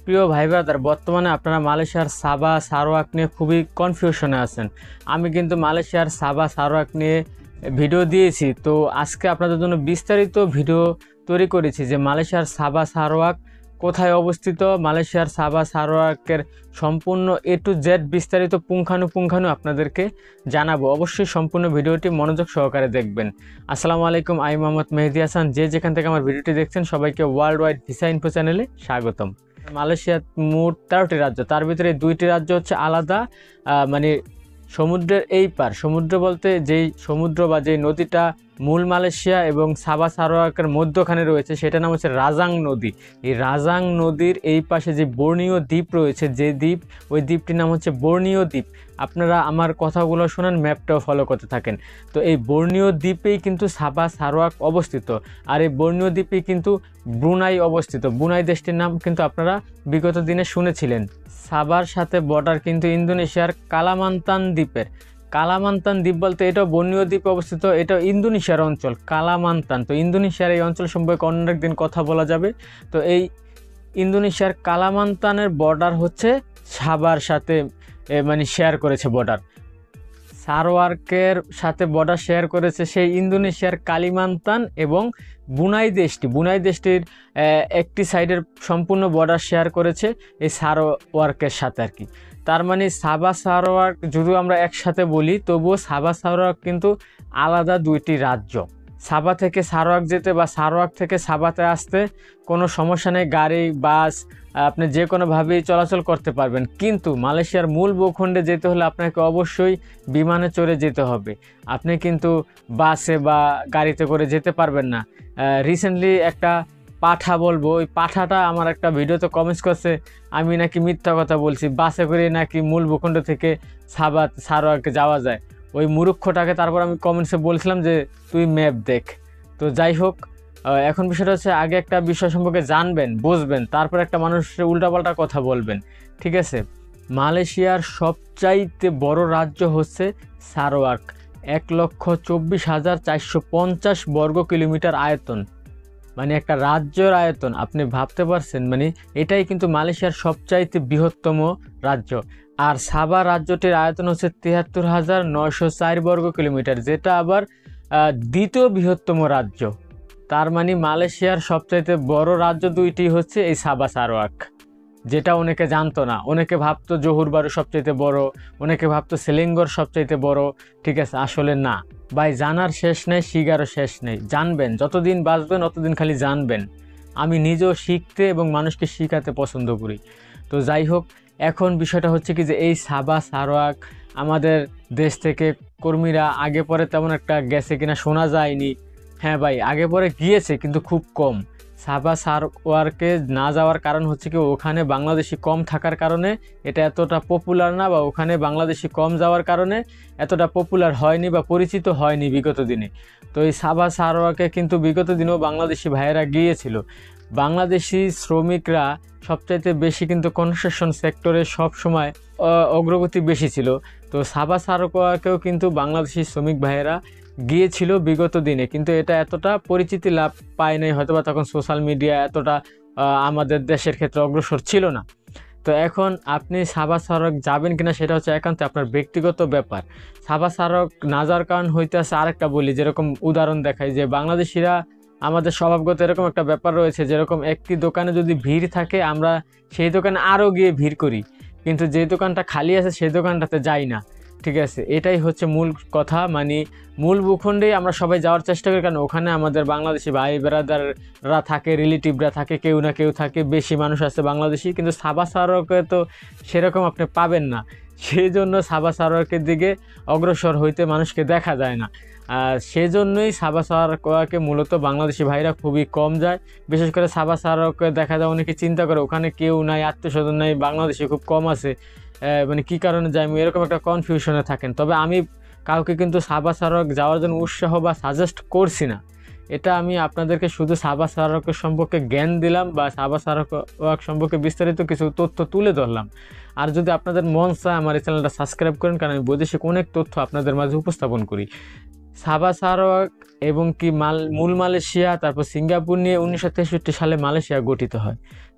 প্রিয় ভাই ব্রাদার, বর্তমানে আপনারা মালয়েশিয়ার সাবা সারোয়াক নিয়ে খুবই কনফিউশনে আছেন। আমি কিন্তু মালয়েশিয়ার সাবা সারোয়াক নিয়ে ভিডিও দিয়েছি, তো আজকে আপনাদের জন্য বিস্তারিত ভিডিও তৈরি করেছি যে মালয়েশিয়ার সাবা সারোয়াক কোথায় অবস্থিত। মালয়েশিয়ার সাবা সারোয়াকের সম্পূর্ণ এ টু জেড বিস্তারিত পুঙ্খানুপুঙ্খানু আপনাদেরকে জানাবো। অবশ্যই সম্পূর্ণ ভিডিওটি মনোযোগ সহকারে দেখবেন। আসসালামু আলাইকুম, আমি মোহাম্মদ মেহেদি হাসান। যে যেখান থেকে আমার ভিডিওটি দেখছেন সবাইকে ওয়ার্ল্ড ওয়াইড ভিসা ইনফো চ্যানেলে স্বাগতম। মালয়েশিয়ার মোট 13টি রাজ্য, তার ভিতরে 2টি রাজ্য হচ্ছে আলাদা, মানে সমুদ্রের এই পার। সমুদ্র বলতে যেই সমুদ্র বা যেই নদীটা মূল মালয়েশিয়া এবং সাবা সারোয়াকের মধ্যখানে রয়েছে সেটার নাম হচ্ছে রাজাং নদী। এই রাজাং নদীর এই পাশে যে বর্ণীয় দ্বীপ রয়েছে, যে দ্বীপ, ওই দ্বীপটির নাম হচ্ছে বর্ণীয় দ্বীপ। আপনারা আমার কথাগুলো শোনেন, ম্যাপটাও ফলো করতে থাকেন। তো এই বর্ণীয় দ্বীপেই কিন্তু সাবা সারোয়াক অবস্থিত, আর এই বর্ণীয় দ্বীপেই কিন্তু ব্রুনাই অবস্থিত। ব্রুনাই দেশটির নাম কিন্তু আপনারা বিগত দিনে শুনেছিলেন। সাবার সাথে বর্ডার কিন্তু ইন্দোনেশিয়ার কালামান্তান দ্বীপের। কালামান্তান দ্বীপ বলতে এটাও বর্ণীয় দ্বীপে অবস্থিত, এটাও ইন্দোনেশিয়ার অঞ্চল কালামান্তান। তো ইন্দোনেশিয়ার এই অঞ্চল সম্পর্কে অন্য একদিন কথা বলা যাবে। তো এই ইন্দোনেশিয়ার কালামান্তানের বর্ডার হচ্ছে সাবার সাথে মানে শেয়ার করেছে বর্ডার। সারোয়ার্কের সাথে বর্ডার শেয়ার করেছে সেই ইন্দোনেশিয়ার কালিমান্তান এবং বুনাই দেশটি। বুনাই দেশটির একটি সাইডের সম্পূর্ণ বর্ডার শেয়ার করেছে এই সারোয়ার্কের সাথে আর কি। তার মানে সাবা সারোয়ার্ক যদিও আমরা একসাথে বলি, তবুও সাবা সারোয়ার্ক কিন্তু আলাদা 2টি রাজ্য। সাবা থেকে সারোয়াক যেতে বা সারোয়াক থেকে সাবাতে আসতে কোনো সমস্যা নেই, গাড়ি বাস আপনি যে কোনোভাবেই চলাচল করতে পারবেন। কিন্তু মালয়েশিয়ার মূল ভূখণ্ডে যেতে হলে আপনাকে অবশ্যই বিমানে চড়ে যেতে হবে। আপনি কিন্তু বাসে বা গাড়িতে করে যেতে পারবেন না। রিসেন্টলি একটা পাঠা বলবো, ওই পাঠাটা আমার একটা ভিডিওতে কমেন্টস করছে আমি নাকি মিথ্যা কথা বলছি, বাসে করে নাকি মূল ভূখণ্ড থেকে সারোয়াকে যাওয়া যায়। ওই মুরুক্ষটাকে তারপর আমি কমেন্টসে বলছিলাম যে তুই ম্যাপ দেখ। তো যাই হোক, এখন বিষয়টা হচ্ছে আগে একটা বিষয় সম্পর্কে জানবেন, বুঝবেন, তারপর একটা মানুষের উল্টাপাল্টা কথা বলবেন, ঠিক আছে? মালয়েশিয়ার সবচাইতে বড় রাজ্য হচ্ছে সারোয়াক। 1,24,450 বর্গ কিলোমিটার আয়তন, মানে একটা রাজ্যের আয়তন। আপনি ভাবতে পারছেন? মানে এটাই কিন্তু মালয়েশিয়ার সবচাইতে বৃহত্তম রাজ্য। আর সাবা রাজ্যটির আয়তন হচ্ছে 73,904 বর্গ কিলোমিটার, যেটা আবার দ্বিতীয় বৃহত্তম রাজ্য। তার মানে মালয়েশিয়ার সবচাইতে বড় রাজ্য 2টি হচ্ছে এই সাবা সারোয়াক, যেটা অনেকে জানতো না। অনেকে ভাবতো জোহর বারু সবচাইতে বড়, অনেকে ভাবতো সেলিঙ্গর সবচাইতে বড়, ঠিক আছে? আসলে না ভাই, জানার শেষ নেই, শিখারও শেষ নেই। জানবেন, যতদিন বাঁচবেন অতদিন খালি জানবেন। আমি নিজেও শিখতে এবং মানুষকে শিখাতে পছন্দ করি। তো যাই হোক, এখন বিষয়টা হচ্ছে কি যে এই সাবা সারোয়াক আমাদের দেশ থেকে কর্মীরা আগে পরে তেমন একটা গেছে কিনা শোনা যায়নি। হ্যাঁ ভাই, আগে পরে গিয়েছে কিন্তু খুব কম। সাবা সারোয়াকে না যাওয়ার কারণ হচ্ছে কি ওখানে বাংলাদেশি কম থাকার কারণে এটা এতটা পপুলার না, বা ওখানে বাংলাদেশি কম যাওয়ার কারণে এতটা পপুলার হয়নি বা পরিচিত হয়নি বিগত দিনে। তো এই সাবা সারোয়াকে কিন্তু বিগত দিনেও বাংলাদেশি ভাইয়েরা গিয়েছিল। বাংলাদেশি শ্রমিকরা সবচাইতে বেশি কিন্তু কনস্ট্রাকশন সেক্টরে সবসময় অগ্রগতি বেশি ছিল। তো সাবা সারোয়াকেও কিন্তু বাংলাদেশি শ্রমিক ভাইয়েরা গিয়েছিল বিগত দিনে, কিন্তু এটা এতটা পরিচিতি লাভ পায় নাই, হয়তো বা তখন সোশ্যাল মিডিয়া এতটা আমাদের দেশের ক্ষেত্রে অগ্রসর ছিল না। তো এখন আপনি সাবা সারোয়াক যাবেন কিনা সেটা হচ্ছে একান্ত আপনার ব্যক্তিগত ব্যাপার। সাবা সারোয়াক না যাওয়ার কারণ হইতে আছে আরেকটা বলি, যেরকম উদাহরণ দেখাই যে বাংলাদেশিরা আমাদের স্বভাবগত এরকম একটা ব্যাপার রয়েছে, যেরকম একটি দোকানে যদি ভিড় থাকে আমরা সেই দোকানে আরও গিয়ে ভিড় করি, কিন্তু যে দোকানটা খালি আছে সেই দোকানটাতে যাই না, ঠিক আছে? এটাই হচ্ছে মূল কথা। মানে মূল ভূখণ্ডেই আমরা সবাই যাওয়ার চেষ্টা করি, কারণ ওখানে আমাদের বাংলাদেশি ভাই ব্রাদাররা থাকে, রিলেটিভরা থাকে, কেউ না কেউ থাকে, বেশি মানুষ আছে বাংলাদেশি। কিন্তু সাবা সারোয়াকে তো সেরকম আপনি পাবেন না, সেই জন্য সাবা সারোয়াকের দিকে অগ্রসর হইতে মানুষকে দেখা যায় না। সেই জন্যই সাবা সারোয়াকে মূলত বাংলাদেশি ভাইরা খুবই কম যায়। বিশেষ করে সাবা সারোয়াকে দেখা যায় অনেকে চিন্তা করে ওখানে কেউ নাই, আত্মীয় স্বজন নাই, বাংলাদেশি খুব কম আছে, মানে কী কারণে যাই, এরকম একটা কনফিউশনে থাকেন। তবে আমি কাউকে কিন্তু সাবা সারোয়াক যাওয়ার জন্য উৎসাহ বা সাজেস্ট করছি না। এটা আমি আপনাদেরকে শুধু সাবা সারোয়াকের সম্পর্কে জ্ঞান দিলাম বা সাবা সারোয়াক সম্পর্কে বিস্তারিত কিছু তথ্য তুলে ধরলাম। আর যদি আপনাদের মন চায় আমার এই চ্যানেলটা সাবস্ক্রাইব করেন, কারণ আমি বৈদেশিক অনেক তথ্য আপনাদের মাঝে উপস্থাপন করি। সাবা সারোয়াক এবং কি মূল মালয়েশিয়া, তারপর সিঙ্গাপুর নিয়ে 1963 সালে মালয়েশিয়া গঠিত হয়।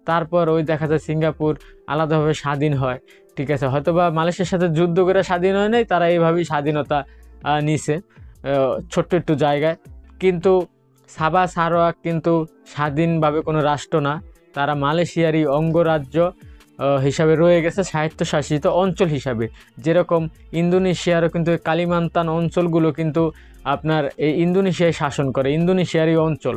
তারপর ওই দেখা যায় সিঙ্গাপুর আলাদাভাবে স্বাধীন হয়, ঠিক আছে, হয়তোবা মালয়েশিয়ার সাথে যুদ্ধ করে স্বাধীন হয় নাই, তারা এইভাবেই স্বাধীনতা নিছে ছোট্ট একটু জায়গায়। কিন্তু সাবা সারাওয়াক কিন্তু স্বাধীনভাবে কোনো রাষ্ট্র না, তারা মালয়েশিয়ারই অঙ্গরাজ্য হিসাবে রয়ে গেছে, স্বায়ত্তশাসিত অঞ্চল হিসাবে। যেরকম ইন্দোনেশিয়ারও কিন্তু কালিমান্তান অঞ্চলগুলো কিন্তু আপনার এই ইন্দোনেশিয়ায় শাসন করে, ইন্দোনেশিয়ারই অঞ্চল,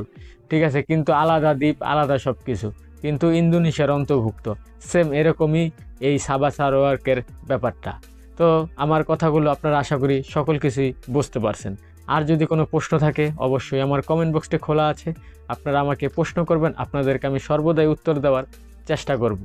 ঠিক আছে, কিন্তু আলাদা দ্বীপ, আলাদা সব কিছু, কিন্তু ইন্দোনেশিয়ার অন্তর্ভুক্ত। সেম এরকমই এই সাবা সারাওয়াকের ব্যাপারটা। তো আমার কথাগুলো আপনারা আশা করি সকল কিছুই বুঝতে পারছেন। আর যদি কোনো প্রশ্ন থাকে অবশ্যই আমার কমেন্ট বক্সটি খোলা আছে, আপনারা আমাকে প্রশ্ন করবেন, আপনাদেরকে আমি সর্বদাই উত্তর দেওয়ার চেষ্টা করব।